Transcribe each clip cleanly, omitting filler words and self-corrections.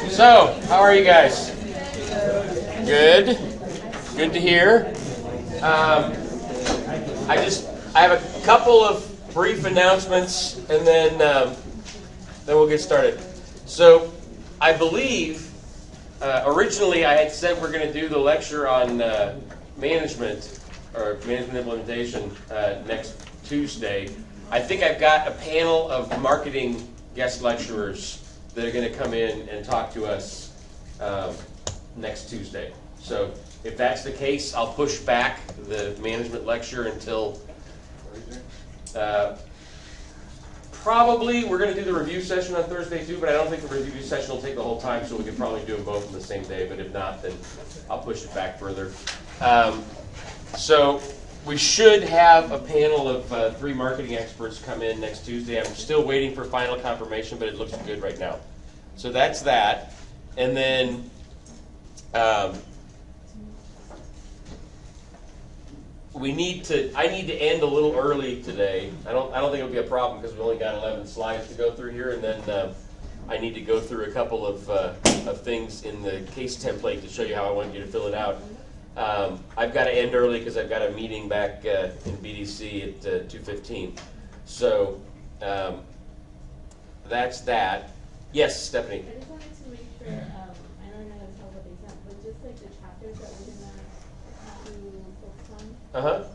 So, how are you guys? Good. Good to hear. I have a couple of brief announcements, and then we'll get started. So, I believe originally I had said we're going to do the lecture on management or management implementation next Tuesday. I think I've got a panel of marketing guest lecturers that are going to come in and talk to us next Tuesday. So if that's the case, I'll push back the management lecture until probably we're going to do the review session on Thursday too, but I don't think the review session will take the whole time, so we could probably do them both on the same day, but if not, then I'll push it back further. So we should have a panel of 3 marketing experts come in next Tuesday. I'm still waiting for final confirmation, but it looks good right now. So that's that. And then I need to end a little early today. I don't think it'll be a problem because we only got 11 slides to go through here, and then I need to go through a couple of things in the case template to show you how I want you to fill it out. I've got to end early because I've got a meeting back in BDC at 2:15. So that's that. Yes, Stephanie. I just wanted to make sure, I know you're not going to tell what the exam, but just like the chapters that we're going to focus on.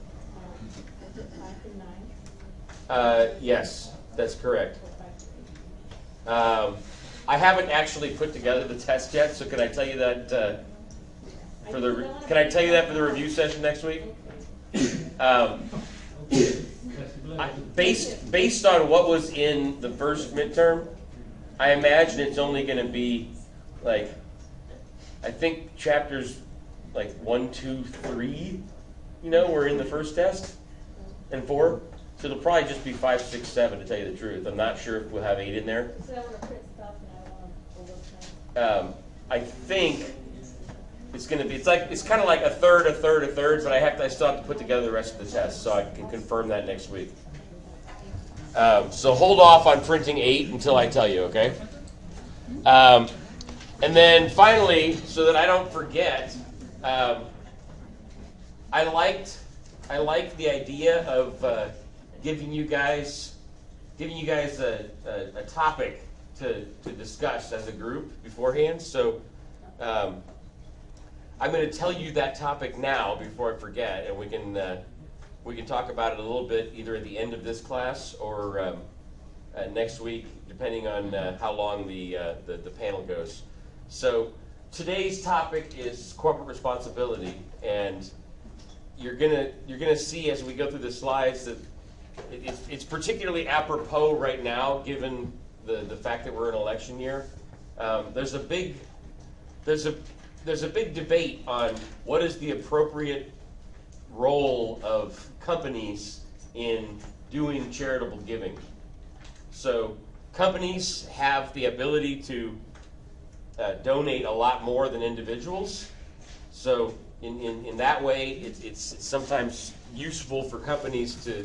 Is it 5 through 9? Yes, that's correct. I haven't actually put together the test yet, so can I tell you that for the review session next week? Based on what was in the first midterm, I imagine it's only going to be I think chapters 1, 2, 3, were in the first test, and 4. So it'll probably just be 5, 6, 7 to tell you the truth. I'm not sure if we'll have 8 in there. So I want to print stuff and I want to I think it's going to be, it's kind of like a third, but I still have to put together the rest of the test, so I can confirm that next week. So hold off on printing 8 until I tell you, okay? And then finally, so that I don't forget, I liked the idea of giving you guys a topic to discuss as a group beforehand. So I'm going to tell you that topic now before I forget, and we can talk about it a little bit either at the end of this class or next week, depending on how long the panel goes. So today's topic is corporate responsibility, and you're gonna see as we go through the slides that it's particularly apropos right now, given the fact that we're in election year. There's a big debate on what is the appropriate role of companies in doing charitable giving. So companies have the ability to donate a lot more than individuals. So in that way, it's sometimes useful for companies to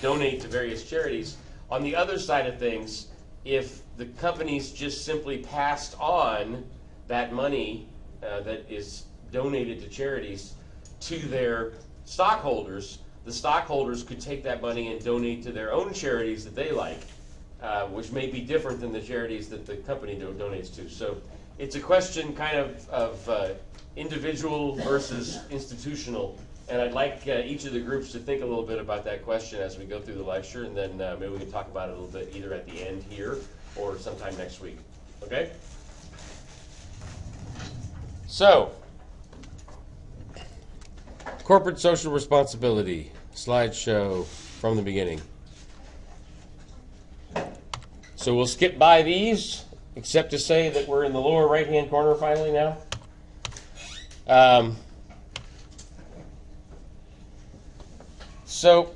donate to various charities. On the other side of things, if the companies just simply passed on that money that is donated to charities to their stockholders, the stockholders could take that money and donate to their own charities that they like. which may be different than the charities that the company donates to. So it's a question kind of individual versus institutional. And I'd like each of the groups to think a little bit about that question as we go through the lecture, and then maybe we can talk about it a little bit either at the end here or sometime next week. Okay? So, corporate social responsibility, slideshow from the beginning. So we'll skip by these, except to say that we're in the lower right-hand corner finally now. So,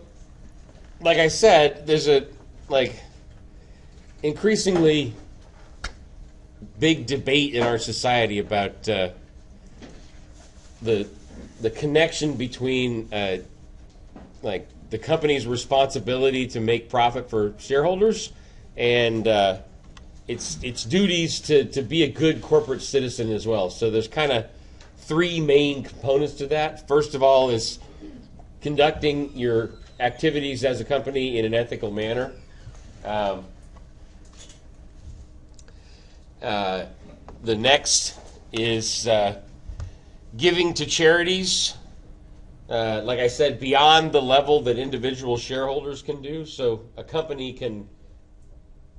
like I said, there's a increasingly big debate in our society about the connection between the company's responsibility to make profit for shareholders and its duties to be a good corporate citizen as well. So there's kind of three main components to that. First of all is conducting your activities as a company in an ethical manner. The next is giving to charities, like I said, beyond the level that individual shareholders can do. So a company can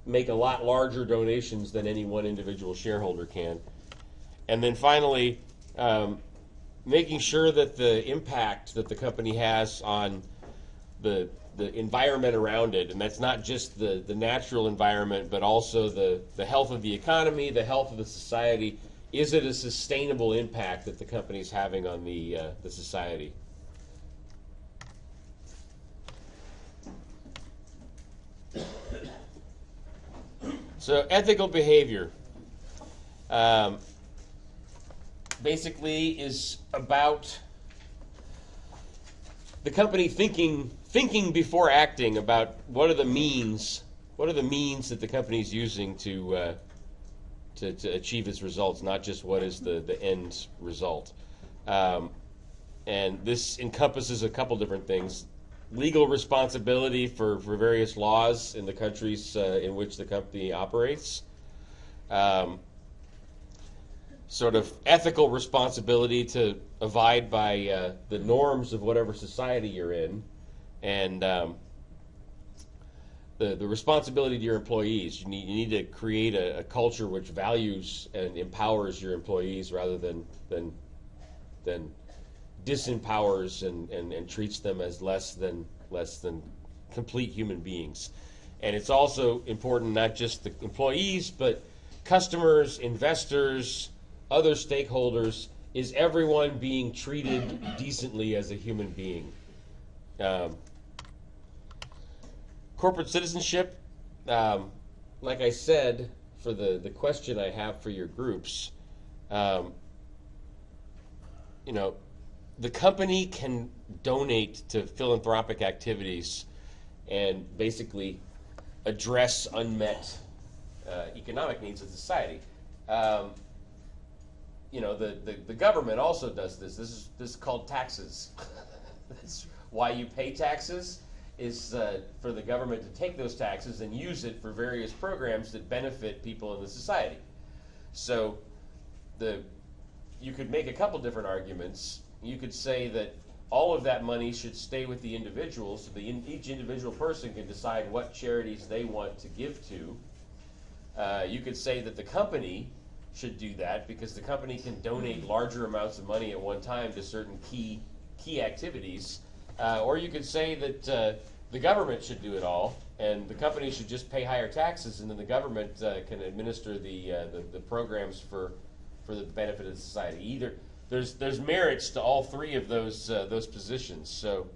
make a lot larger donations than any one individual shareholder can. And then finally, making sure that the impact that the company has on the environment around it, and that's not just the natural environment, but also the health of the economy, the health of the society. Is it a sustainable impact that the company is having on the society? So ethical behavior basically is about the company thinking before acting about what are the means that the company is using to achieve its results, not just what is the end result. And this encompasses a couple different things. Legal responsibility for various laws in the countries in which the company operates. Sort of ethical responsibility to abide by the norms of whatever society you're in. And the responsibility to your employees. You need to create a culture which values and empowers your employees rather than disempowers and treats them as less than complete human beings. And it's also important not just the employees, but customers, investors, other stakeholders. Is everyone being treated decently as a human being? Corporate citizenship, like I said, for the question I have for your groups, the company can donate to philanthropic activities and basically address unmet economic needs of society. The government also does this. This is called taxes. That's why you pay taxes, is for the government to take those taxes and use it for various programs that benefit people in the society. So you could make a couple different arguments. You could say that all of that money should stay with the individuals, so each individual person can decide what charities they want to give to. You could say that the company should do that because the company can donate larger amounts of money at one time to certain key activities. Or you could say that the government should do it all, and the company should just pay higher taxes, and then the government can administer the programs for the benefit of society. Either there's merits to all three of those positions. So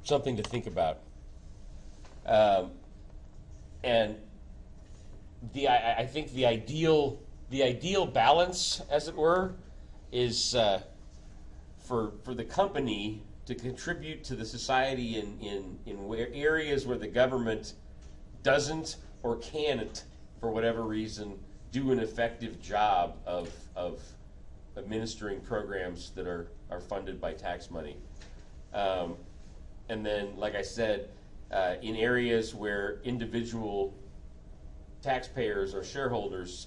something to think about. And I think the ideal balance, as it were, is for the company to contribute to the society in areas where the government doesn't or can't, for whatever reason, do an effective job of administering programs that are funded by tax money. And then, like I said, in areas where individual taxpayers or shareholders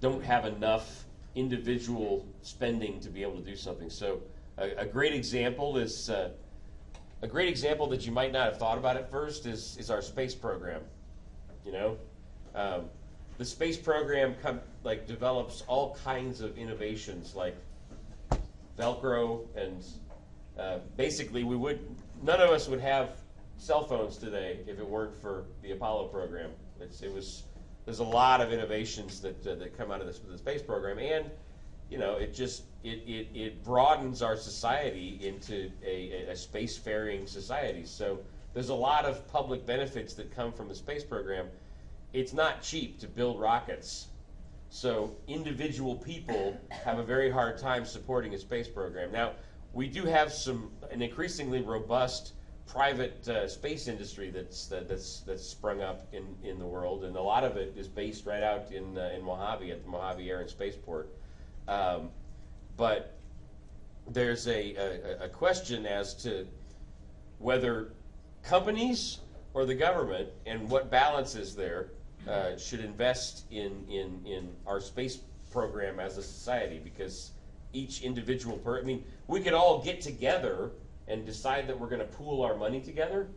don't have enough individual spending to be able to do something. So a great example is a great example that you might not have thought about at first is our space program. You know, the space program develops all kinds of innovations like Velcro, and basically none of us would have cell phones today if it weren't for the Apollo program. There's a lot of innovations that come out of the space program, and you know, it broadens our society into a spacefaring society. So there's a lot of public benefits that come from the space program. It's not cheap to build rockets, so individual people have a very hard time supporting a space program. Now, we do have an increasingly robust private space industry that's sprung up in the world, and a lot of it is based right out in Mojave at the Mojave Air and Spaceport. But there's a question as to whether companies or the government, and what balance is there, should invest in our space program as a society, because each individual we could all get together and decide that we're going to pool our money together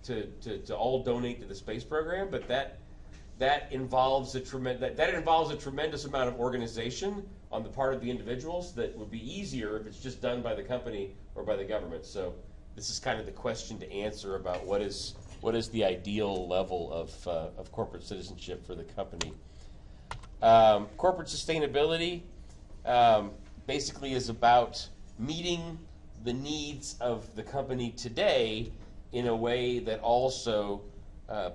to all donate to the space program, but that involves a tremendous amount of organization on the part of the individuals that would be easier if it's just done by the company or by the government. So this is kind of the question to answer about what is the ideal level of corporate citizenship for the company. Corporate sustainability basically is about meeting the needs of the company today in a way that also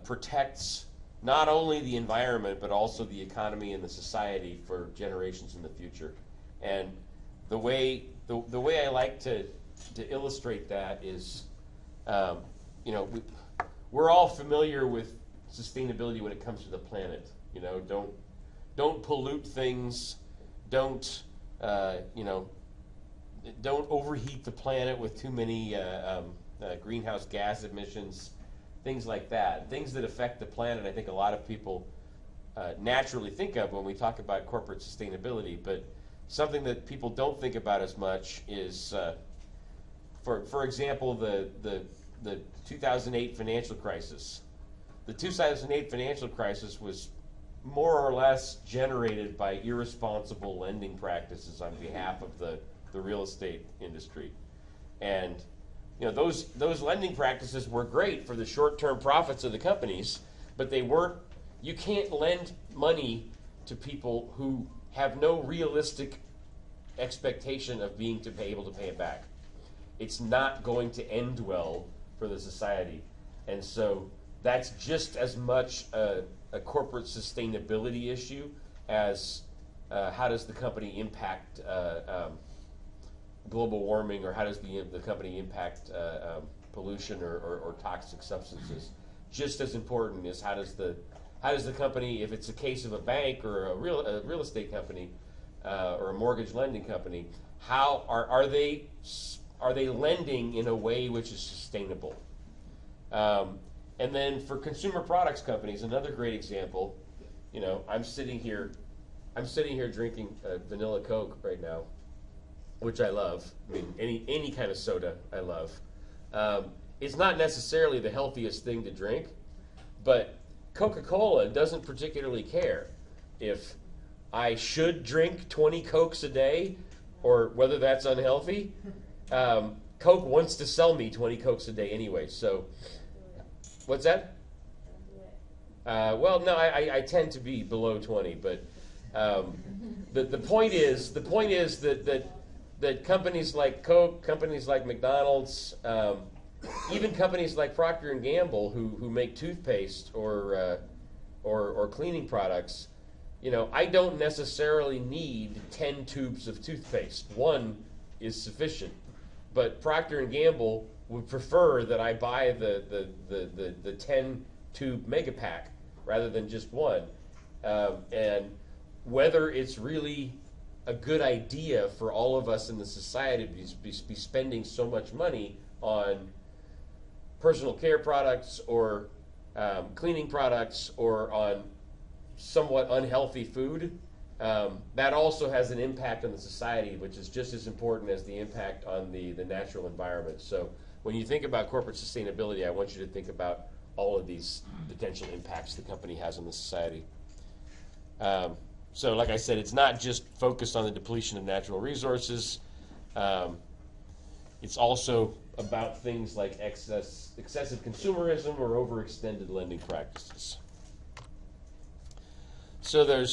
protects not only the environment but also the economy and the society for generations in the future. And the way I like to illustrate that is, we're all familiar with sustainability when it comes to the planet. You know, don't pollute things, don't overheat the planet with too many greenhouse gas emissions, things like that. Things that affect the planet, I think a lot of people naturally think of when we talk about corporate sustainability, but something that people don't think about as much is, for example, the 2008 financial crisis. The 2008 financial crisis was more or less generated by irresponsible lending practices on behalf of the real estate industry. And you know, those lending practices were great for the short-term profits of the companies, but they weren't. You can't lend money to people who have no realistic expectation of being able to pay it back. It's not going to end well for the society. And so that's just as much a corporate sustainability issue as how does the company impact global warming, or how does the company impact pollution or toxic substances. Just as important is how does the company, if it's a case of a bank or a real estate company or a mortgage lending company, how are they lending in a way which is sustainable? And then for consumer products companies, another great example. You know, I'm sitting here drinking vanilla Coke right now, which I love. I mean, any kind of soda I love. It's not necessarily the healthiest thing to drink, but Coca-Cola doesn't particularly care if I should drink 20 Cokes a day or whether that's unhealthy. Coke wants to sell me 20 Cokes a day anyway. So, what's that? Well, no, I tend to be below 20, but the point is that companies like Coke, companies like McDonald's, even companies like Procter & Gamble who make toothpaste or cleaning products, you know, I don't necessarily need 10 tubes of toothpaste. One is sufficient. But Procter & Gamble would prefer that I buy the 10 tube mega pack rather than just one. And whether it's really a good idea for all of us in the society to be spending so much money on personal care products or cleaning products or on somewhat unhealthy food, that also has an impact on the society, which is just as important as the impact on the natural environment. So when you think about corporate sustainability, I want you to think about all of these potential impacts the company has on the society. So like I said, it's not just focused on the depletion of natural resources. It's also about things like excessive consumerism or overextended lending practices. So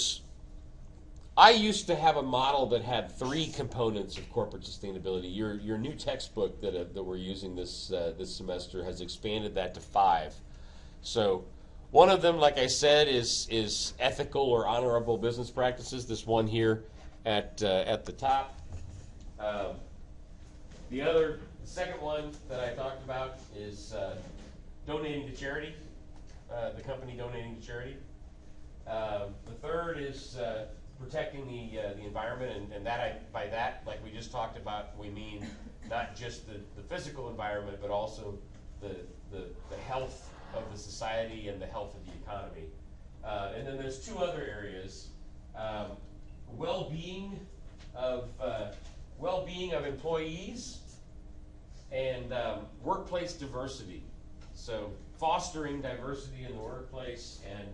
I used to have a model that had 3 components of corporate sustainability. Your new textbook that we're using this semester has expanded that to 5. So one of them, like I said, is ethical or honorable business practices. This one here at the top. The second one that I talked about is donating to charity. The company donating to charity. The third is protecting the environment, and by that, like we just talked about, we mean not just the physical environment, but also the health of the society and the health of the economy. And then there's 2 other areas: well-being of employees and workplace diversity. So fostering diversity in the workplace and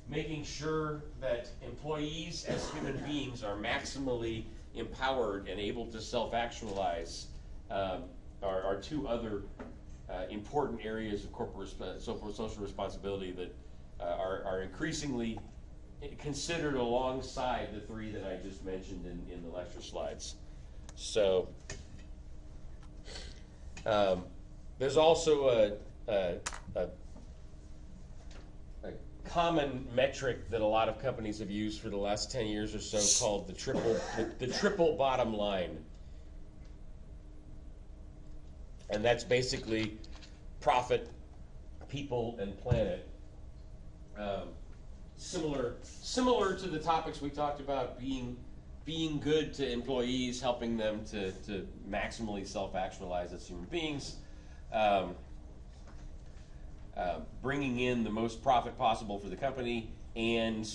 making sure that employees as human beings are maximally empowered and able to self-actualize are 2 other important areas of corporate social responsibility that are increasingly considered alongside the 3 that I just mentioned in the lecture slides. So there's also a common metric that a lot of companies have used for the last 10 years or so called the triple bottom line. And that's basically profit, people, and planet. Similar to the topics we talked about, being good to employees, helping them to maximally self-actualize as human beings, bringing in the most profit possible for the company, and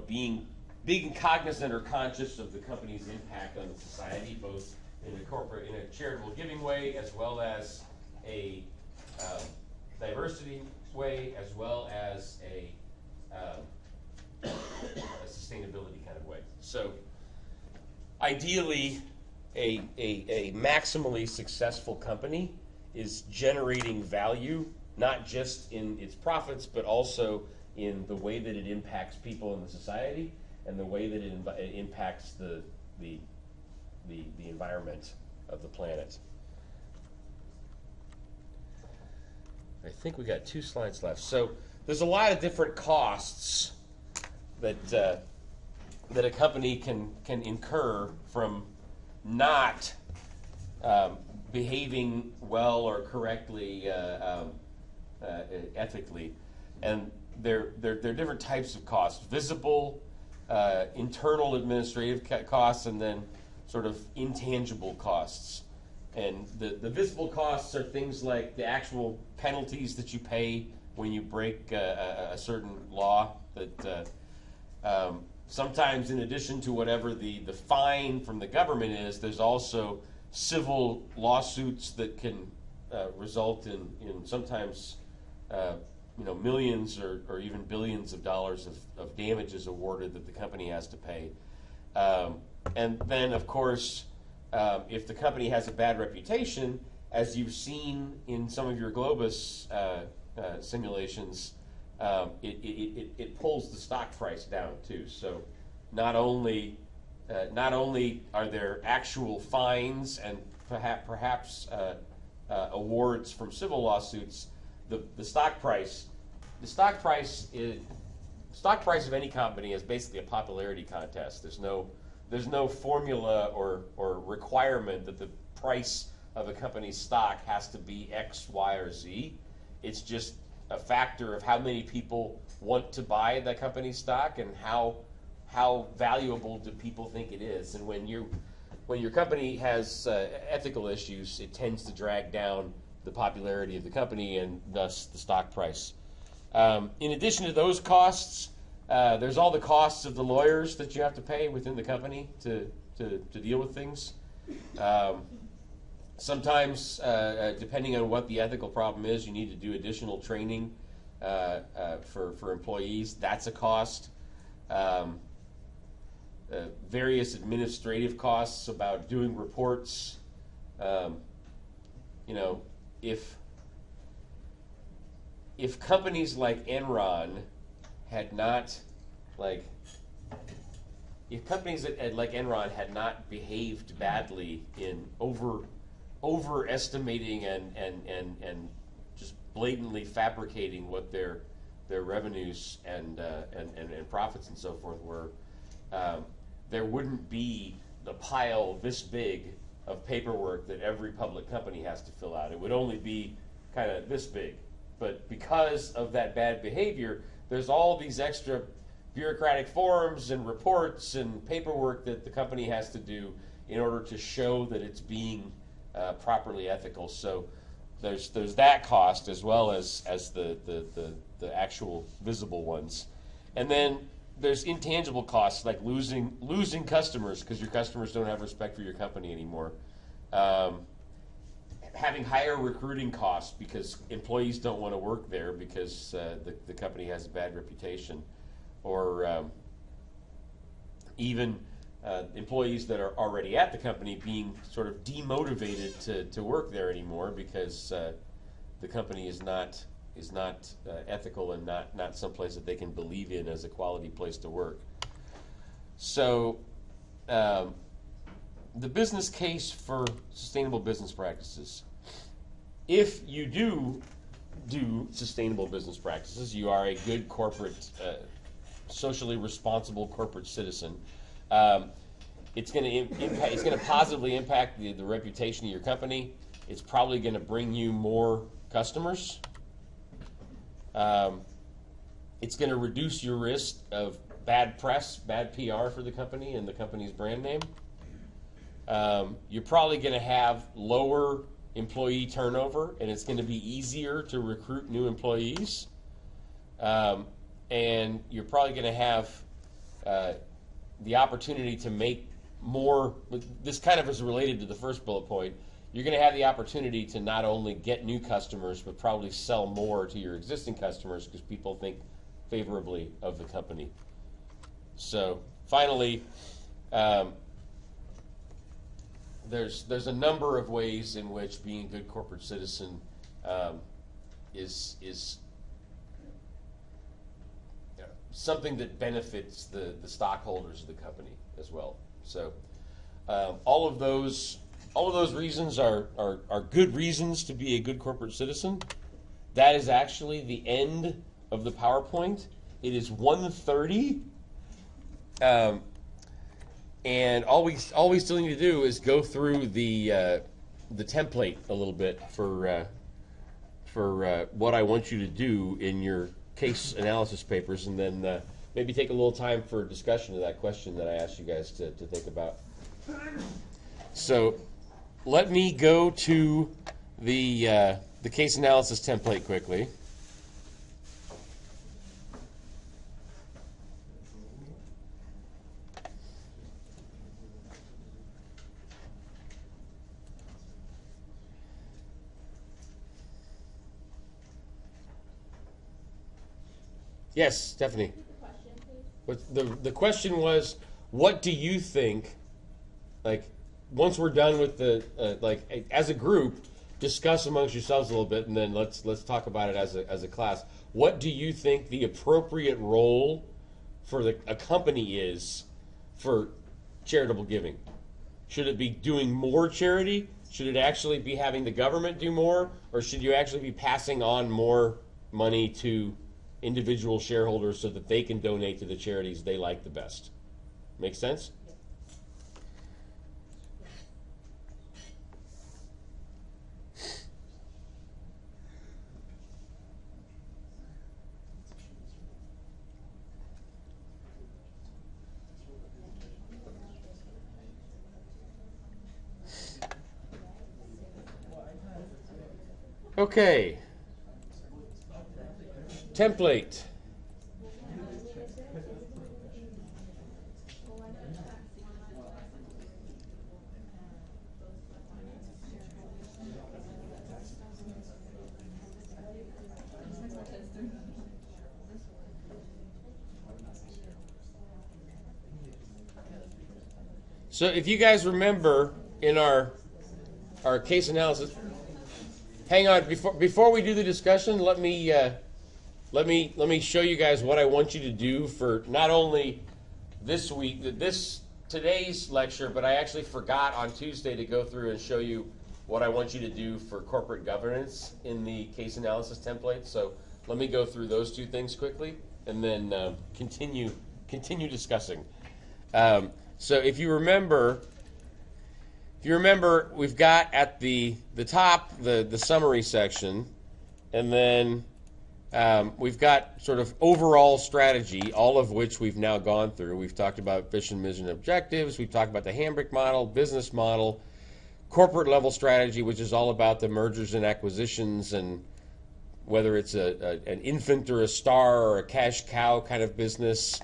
being cognizant or conscious of the company's impact on the society, both in a charitable giving way, as well as a diversity way, as well as a sustainability kind of way. So ideally, a maximally successful company is generating value, not just in its profits, but also in the way that it impacts people in the society and the way that it impacts the environment of the planet. I think we got 2 slides left. So there's a lot of different costs that a company can incur from not behaving well or correctly ethically, and there are different types of costs: visible, internal administrative costs, and then sort of intangible costs. And the visible costs are things like the actual penalties that you pay when you break a certain law. That sometimes, in addition to whatever the fine from the government is, there's also civil lawsuits that can result in sometimes millions or even billions of dollars of damages awarded that the company has to pay. And then, of course, if the company has a bad reputation, as you've seen in some of your Globus simulations, it pulls the stock price down too. So not only are there actual fines and perhaps awards from civil lawsuits, the stock price of any company is basically a popularity contest. There's no formula or requirement that the price of a company's stock has to be X, Y, or Z. It's just a factor of how many people want to buy that company's stock and how valuable do people think it is. And when when your company has ethical issues, it tends to drag down the popularity of the company and thus the stock price. In addition to those costs, there's all the costs of the lawyers that you have to pay within the company to deal with things. Sometimes, depending on what the ethical problem is, you need to do additional training for employees. That's a cost. Various administrative costs about doing reports. If companies like Enron had not, if companies like Enron had not behaved badly in overestimating and just blatantly fabricating what their revenues and profits and so forth were, there wouldn't be the pile this big of paperwork that every public company has to fill out. It would only be kind of this big. But because of that bad behavior, there's all these extra bureaucratic forms and reports and paperwork that the company has to do in order to show that it's being properly ethical. So there's that cost as well as the actual visible ones. And then there's intangible costs like losing customers because your customers don't have respect for your company anymore. Having higher recruiting costs because employees don't want to work there because the company has a bad reputation, or even employees that are already at the company being sort of demotivated to work there anymore because the company is not ethical and not someplace that they can believe in as a quality place to work. So the business case for sustainable business practices. If you do sustainable business practices, you are a good corporate, socially responsible corporate citizen. It's going to positively impact the reputation of your company. It's probably going to bring you more customers. It's going to reduce your risk of bad press, bad PR for the company and the company's brand name. You're probably going to have lower employee turnover, and it's going to be easier to recruit new employees. And you're probably going to have the opportunity to make more. This kind of is related to the first bullet point. You're going to have the opportunity to not only get new customers, but probably sell more to your existing customers because people think favorably of the company. So finally, there's a number of ways in which being a good corporate citizen is something that benefits the stockholders of the company as well. So all of those reasons are good reasons to be a good corporate citizen. That is actually the end of the PowerPoint. It is 1:30. And all we still need to do is go through the template a little bit for what I want you to do in your case analysis papers, and then maybe take a little time for discussion of that question that I asked you guys to think about. So let me go to the case analysis template quickly. Yes, Stephanie. The question was, what do you think, once we're done with as a group, discuss amongst yourselves a little bit, and then let's talk about it as a class. What do you think the appropriate role for a company is for charitable giving? Should it be doing more charity? Should it actually be having the government do more? Or should you actually be passing on more money to individual shareholders so that they can donate to the charities they like the best? Make sense? Okay. Template. So if you guys remember in our case analysis, hang on, before we do the discussion, let me show you guys what I want you to do for not only this week, today's lecture, but I actually forgot on Tuesday to go through and show you what I want you to do for corporate governance in the case analysis template. So let me go through those two things quickly and then continue discussing. So if you remember, we've got at the top the summary section, and then we've got sort of overall strategy, all of which we've now gone through. We've talked about vision, mission, objectives. We've talked about the handbrake model, business model, corporate level strategy, which is all about the mergers and acquisitions and whether it's an infant or a star or a cash cow kind of business.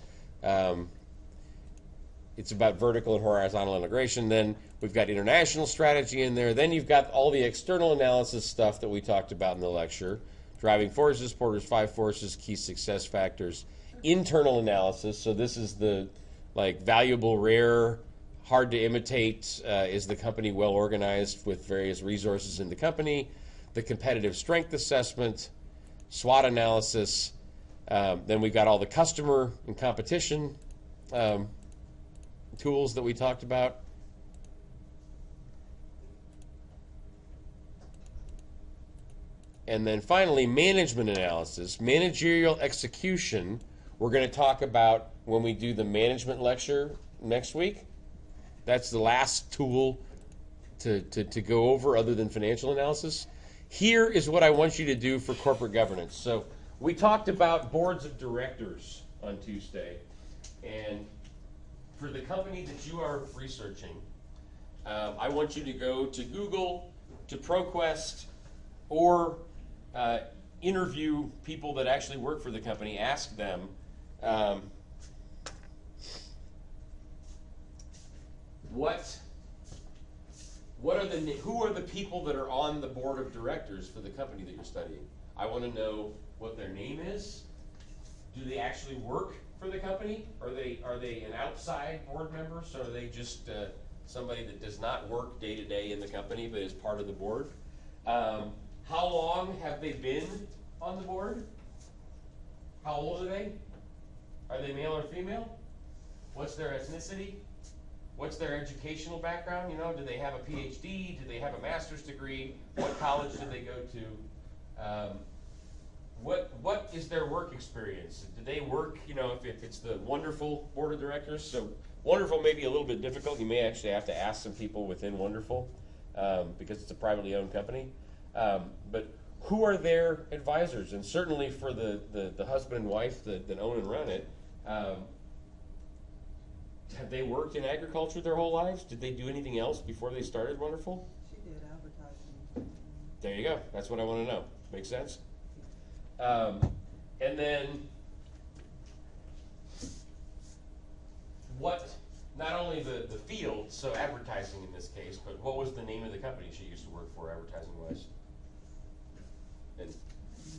It's about vertical and horizontal integration. Then we've got international strategy in there. Then you've got all the external analysis stuff that we talked about in the lecture. Driving forces, Porter's 5 forces, key success factors. Internal analysis, so this is the valuable, rare, hard to imitate. Is the company well organized with various resources in the company? The competitive strength assessment, SWOT analysis. Then we've got all the customer and competition tools that we talked about. And then finally, management analysis, managerial execution. We're going to talk about when we do the management lecture next week. That's the last tool to go over other than financial analysis. Here is what I want you to do for corporate governance. So we talked about boards of directors on Tuesday. And for the company that you are researching, I want you to go to Google, to ProQuest, or interview people that actually work for the company. Ask them, who are the people that are on the board of directors for the company that you're studying? I want to know what their name is. Do they actually work for the company? Are they an outside board member? So are they just somebody that does not work day to day in the company but is part of the board? How long have they been on the board? How old are they? Are they male or female? What's their ethnicity? What's their educational background? Do they have a PhD? Do they have a master's degree? What college did they go to? What is their work experience? Do they work, if it's the wonderful board of directors? So wonderful may be a little bit difficult. You may actually have to ask some people within wonderful because it's a privately owned company. But who are their advisors? And certainly for the husband and wife that own and run it, have they worked in agriculture their whole lives? Did they do anything else before they started Wonderful? She did advertising. There you go. That's what I want to know. Make sense? And then not only the field, so advertising in this case, but what was the name of the company she used to work for advertising-wise? And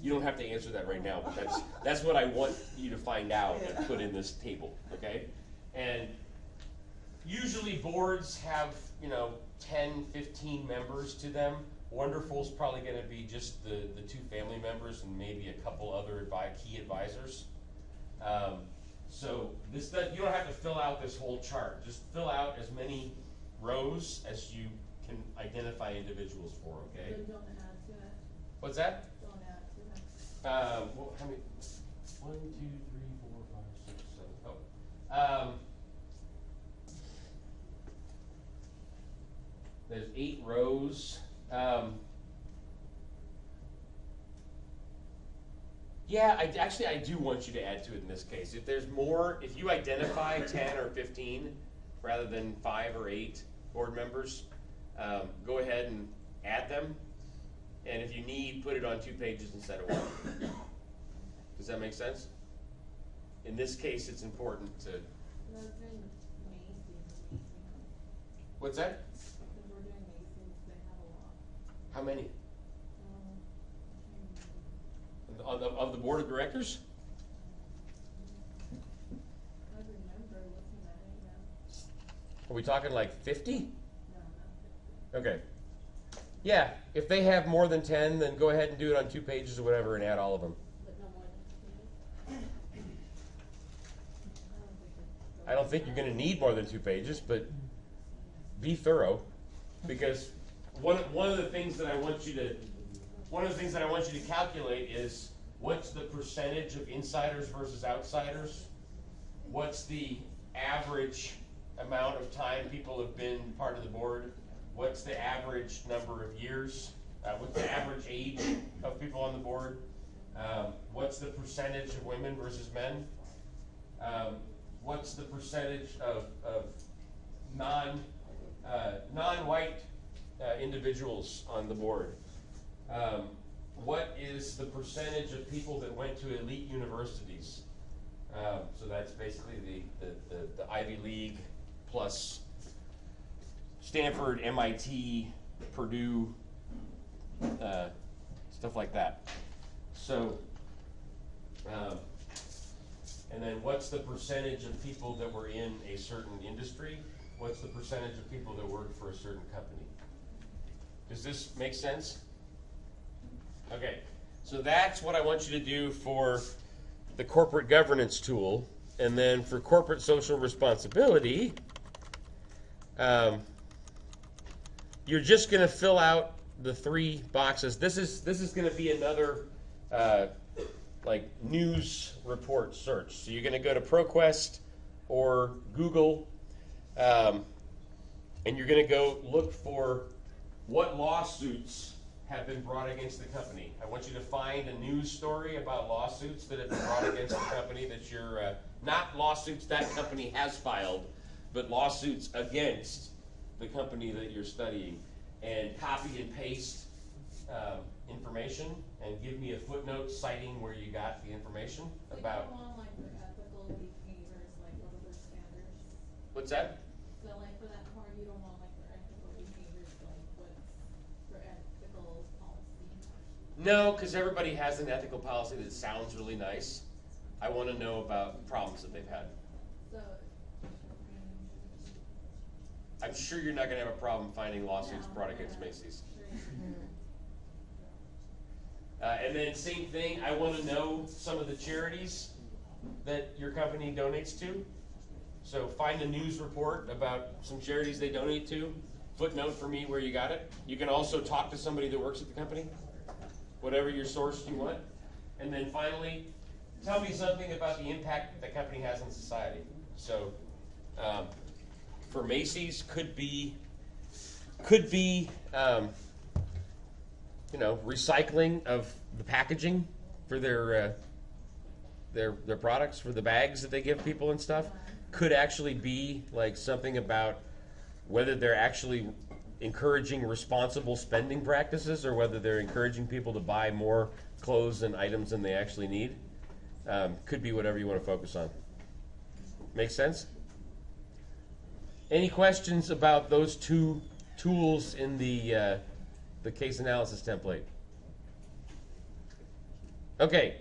you don't have to answer that right now, but that's what I want you to find out and put in this table, okay? And usually boards have, 10, 15 members to them. Wonderful's probably going to be just the 2 family members and maybe a couple other key advisors. So you don't have to fill out this whole chart. Just fill out as many rows as you can identify individuals for, okay? So don't add to it. What's that? Don't add to it. Well, how many? 1, 2, 3, 4, 5, 6, 7. Oh. There's 8 rows. Yeah, I do want you to add to it in this case. If there's more, if you identify 10 or 15 rather than 5 or 8 board members, go ahead and add them. And if you need, put it on 2 pages instead of 1. Does that make sense? In this case, it's important to. What's that? We're doing Macy's, they have a lot. How many? Of the board of directors? I remember looking at it, yeah. Are we talking like 50? No, not 50. Okay. Yeah, if they have more than 10, then go ahead and do it on 2 pages or whatever and add all of them. But no more than 50. I don't think you're going to need more than 2 pages, but be thorough, because one of the things that I want you to calculate is what's the percentage of insiders versus outsiders? What's the average amount of time people have been part of the board? What's the average number of years? What's the average age of people on the board? What's the percentage of women versus men? What's the percentage of non-white individuals on the board? What is the percentage of people that went to elite universities? So that's basically the Ivy League plus Stanford, MIT, Purdue, stuff like that. So, and then what's the percentage of people that were in a certain industry? What's the percentage of people that worked for a certain company? Does this make sense? Okay, so that's what I want you to do for the corporate governance tool. And then for corporate social responsibility, you're just going to fill out the 3 boxes. This is going to be another like news report search. So you're going to go to ProQuest or Google, and you're going to go look for what lawsuits have been brought against the company. I want you to find a news story about lawsuits that have been brought against the company that you're, not lawsuits that company has filed, but lawsuits against the company that you're studying. And copy and paste information and give me a footnote citing where you got the information about. So you don't want like their ethical behaviors, like what are their standards? What's that? So like for that part, you don't want like their ethical behaviors, like what's their ethical policy? No, because everybody has an ethical policy that sounds really nice. I want to know about problems that they've had. So. I'm sure you're not going to have a problem finding lawsuits brought against Macy's. And then same thing, I want to know some of the charities that your company donates to. So find a news report about some charities they donate to. Footnote for me where you got it. You can also talk to somebody that works at the company, whatever your source you want. And then finally, tell me something about the impact that the company has on society. So for Macy's, could be recycling of the packaging for their products, for the bags that they give people and stuff. Could actually be like something about whether they're actually encouraging responsible spending practices or whether they're encouraging people to buy more clothes and items than they actually need. Could be whatever you want to focus on. Make sense? Any questions about those 2 tools in the case analysis template? Okay,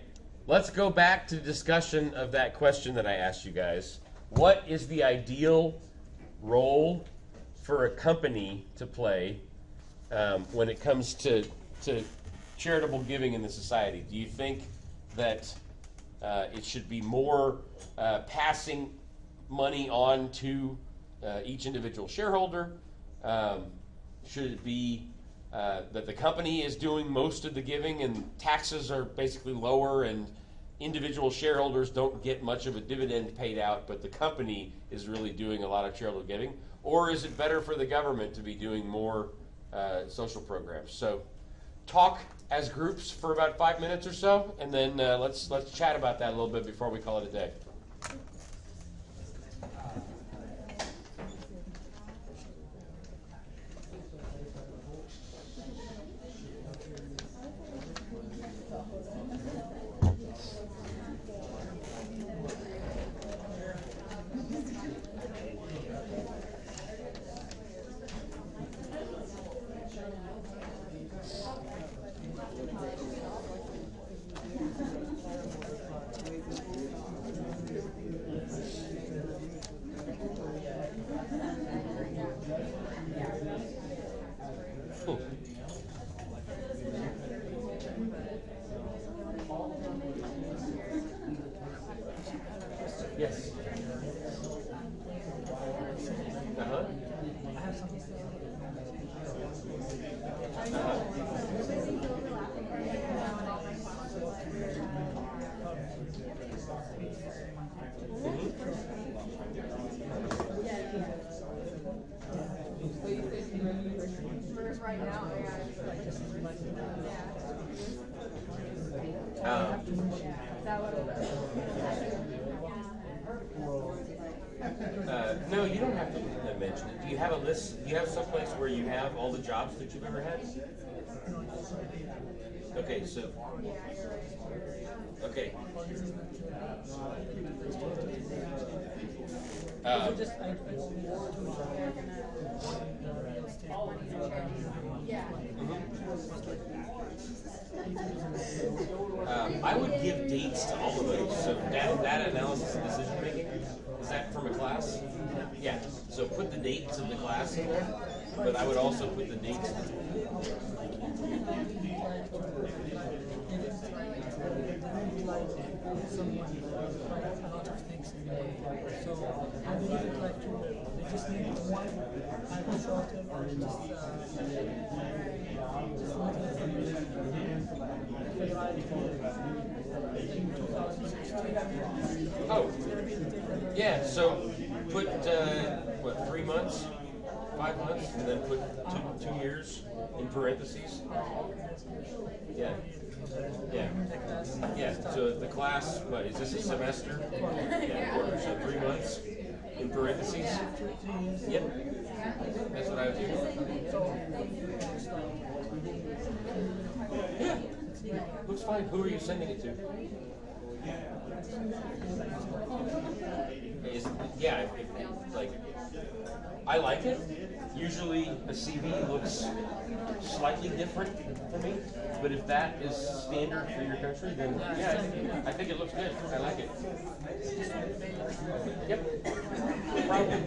let's go back to the discussion of that question that I asked you guys. What is the ideal role for a company to play when it comes to charitable giving in the society? Do you think that it should be more passing money on to each individual shareholder? Should it be that the company is doing most of the giving and taxes are basically lower and individual shareholders don't get much of a dividend paid out, but the company is really doing a lot of charitable giving? Or is it better for the government to be doing more social programs? So talk as groups for about 5 minutes or so, and then let's chat about that a little bit before we call it a day. Yes. Uh-huh. Right now, No, you don't have to mention it. Do you have a list? Do you have someplace where you have all the jobs that you've ever had? Okay, so. Okay. I would give dates to all of those. So data analysis and decision making, is that from a class? Yeah. So put the dates of the class in there, but I would also put the dates. Oh, yeah. So put what, 3 months, 5 months, and then put two years in parentheses. Yeah. Yeah. Yeah. So the class, what is this, a semester? Yeah. Quarter. So 3 months in parentheses. Yep. That's what I would do. Yeah. Looks fine. Who are you sending it to? Like, I like it. Usually a CV looks slightly different for me, but if that is standard for your country, then yeah, I think it looks good. I like it. Yep. No problem.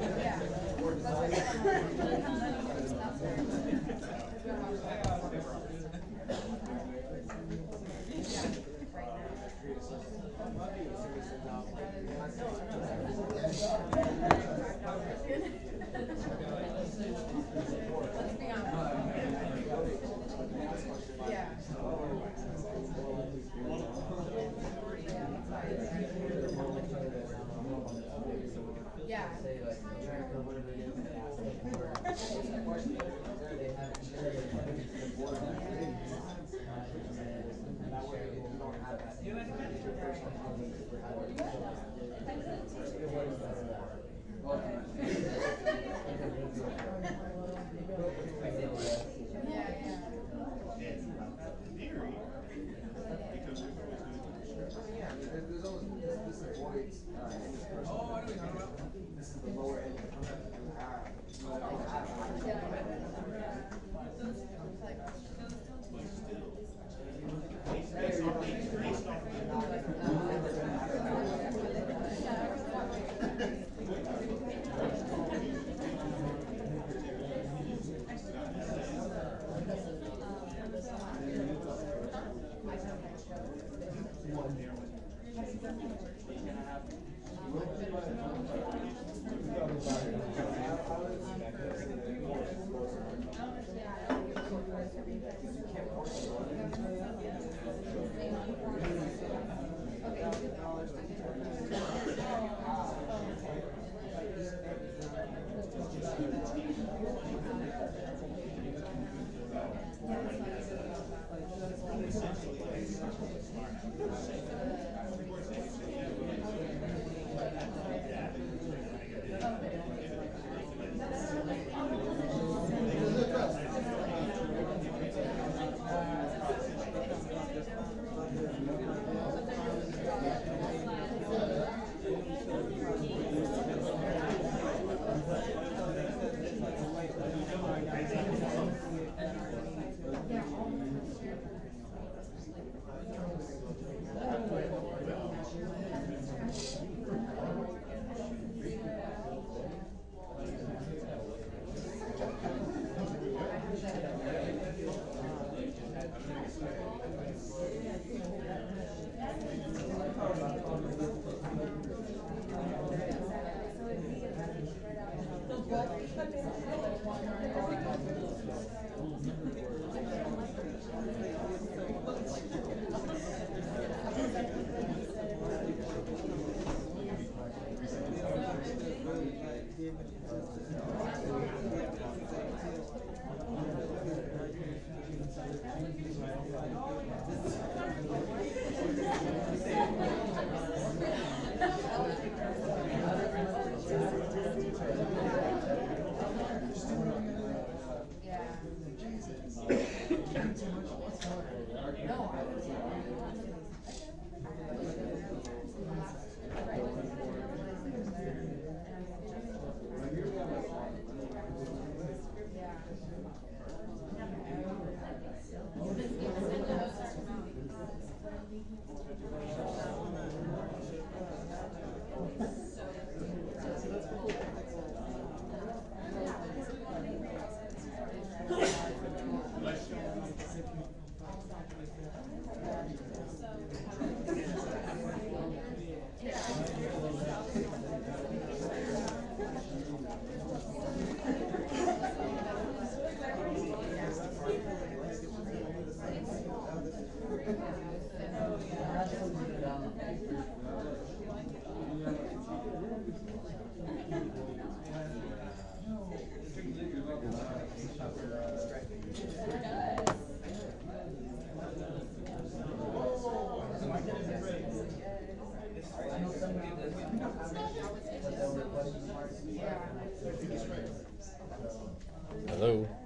Hello.